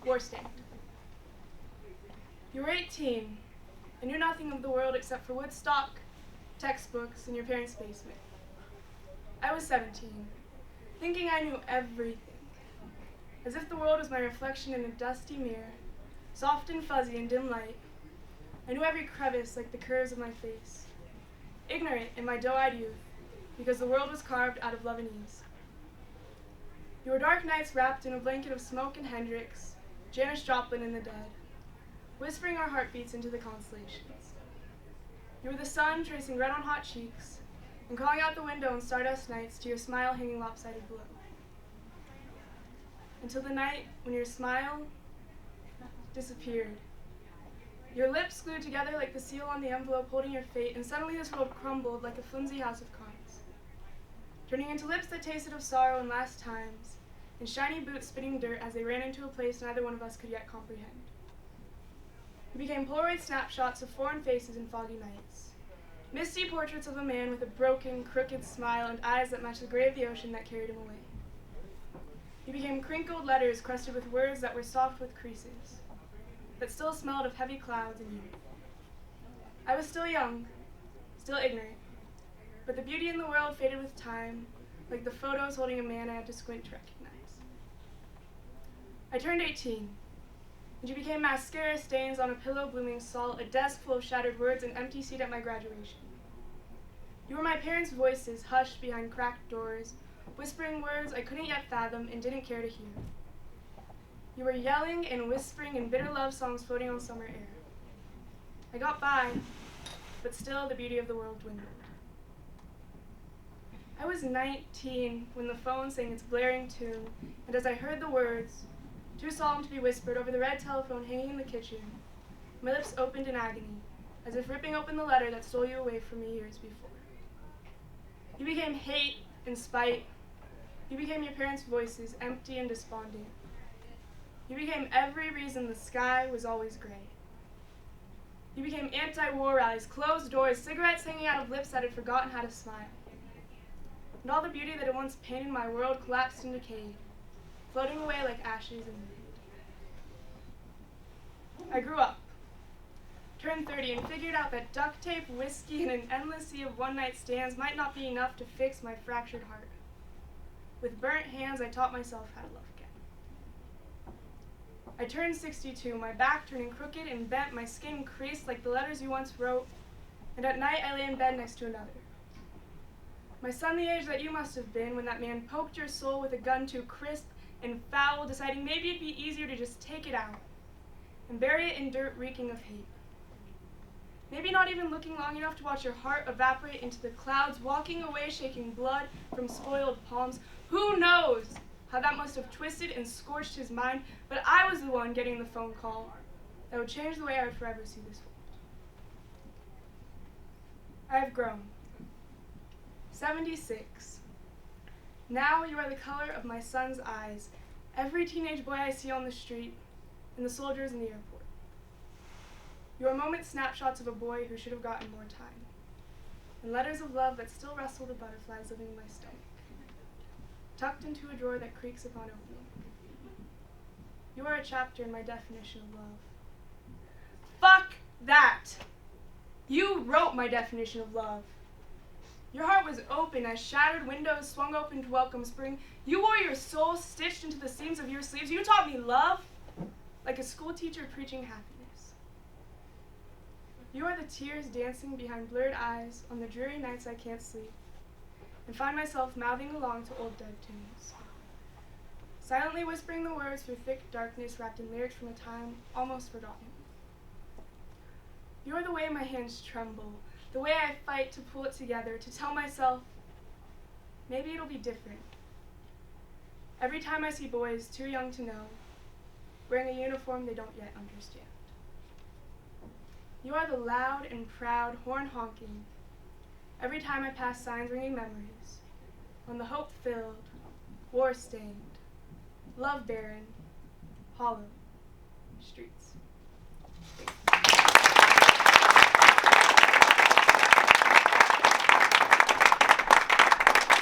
Warstained. You were 18 and knew nothing of the world except for Woodstock, textbooks, and your parents' basement. I was 17, thinking I knew everything, as if the world was my reflection in a dusty mirror, soft and fuzzy in dim light. I knew every crevice like the curves of my face, ignorant in my doe-eyed youth, because the world was carved out of love and ease. Your dark nights wrapped in a blanket of smoke and Hendrix, Janis Joplin and the dead, whispering our heartbeats into the constellations. You were the sun tracing red on hot cheeks and calling out the window in stardust nights to your smile hanging lopsided below. Until the night when your smile disappeared. Your lips glued together like the seal on the envelope holding your fate, and suddenly this world crumbled like a flimsy house of cards, turning into lips that tasted of sorrow and last times, and shiny boots spitting dirt as they ran into a place neither one of us could yet comprehend. You became Polaroid snapshots of foreign faces and foggy nights, misty portraits of a man with a broken, crooked smile and eyes that matched the gray of the ocean that carried him away. You became crinkled letters crusted with words that were soft with creases, that still smelled of heavy clouds and youth. I was still young, still ignorant, but the beauty in the world faded with time, like the photos holding a man I had to squint to recognize. I turned 18, and you became mascara stains on a pillow blooming salt, a desk full of shattered words, an empty seat at my graduation. You were my parents' voices hushed behind cracked doors, whispering words I couldn't yet fathom and didn't care to hear. You were yelling and whispering in bitter love songs floating on summer air. I got by, but still the beauty of the world dwindled. I was 19 when the phone sang its blaring tune, and as I heard the words, too solemn to be whispered over the red telephone hanging in the kitchen, my lips opened in agony, as if ripping open the letter that stole you away from me years before. You became hate and spite. You became your parents' voices, empty and despondent. You became every reason the sky was always gray. You became anti-war rallies, closed doors, cigarettes hanging out of lips that had forgotten how to smile. And all the beauty that had once painted my world collapsed and decayed, floating away like ashes in the wind. I grew up, turned 30, and figured out that duct tape, whiskey, and an endless sea of one-night stands might not be enough to fix my fractured heart. With burnt hands, I taught myself how to love again. I turned 62, my back turning crooked and bent, my skin creased like the letters you once wrote, and at night I lay in bed next to another. My son the age that you must have been when that man poked your soul with a gun too crisp and foul, deciding maybe it'd be easier to just take it out and bury it in dirt reeking of hate. Maybe not even looking long enough to watch your heart evaporate into the clouds, walking away shaking blood from spoiled palms. Who knows how that must have twisted and scorched his mind, but I was the one getting the phone call that would change the way I would forever see this world. I have grown. 76. Now you are the color of my son's eyes, every teenage boy I see on the street, and the soldiers in the airport. You are moment snapshots of a boy who should have gotten more time, and letters of love that still rustle the butterflies living in my stomach, tucked into a drawer that creaks upon opening. You are a chapter in my definition of love. Fuck that! You wrote my definition of love. Your heart was open as shattered windows swung open to welcome spring. You wore your soul stitched into the seams of your sleeves. You taught me love like a school teacher preaching happiness. You are the tears dancing behind blurred eyes on the dreary nights I can't sleep and find myself mouthing along to old dead tunes, silently whispering the words through thick darkness wrapped in lyrics from a time almost forgotten. You are the way my hands tremble, the way I fight to pull it together, to tell myself, maybe it'll be different. Every time I see boys too young to know, wearing a uniform they don't yet understand. You are the loud and proud horn honking, every time I pass signs ringing memories, on the hope-filled, war-stained, love-barren, hollow streets.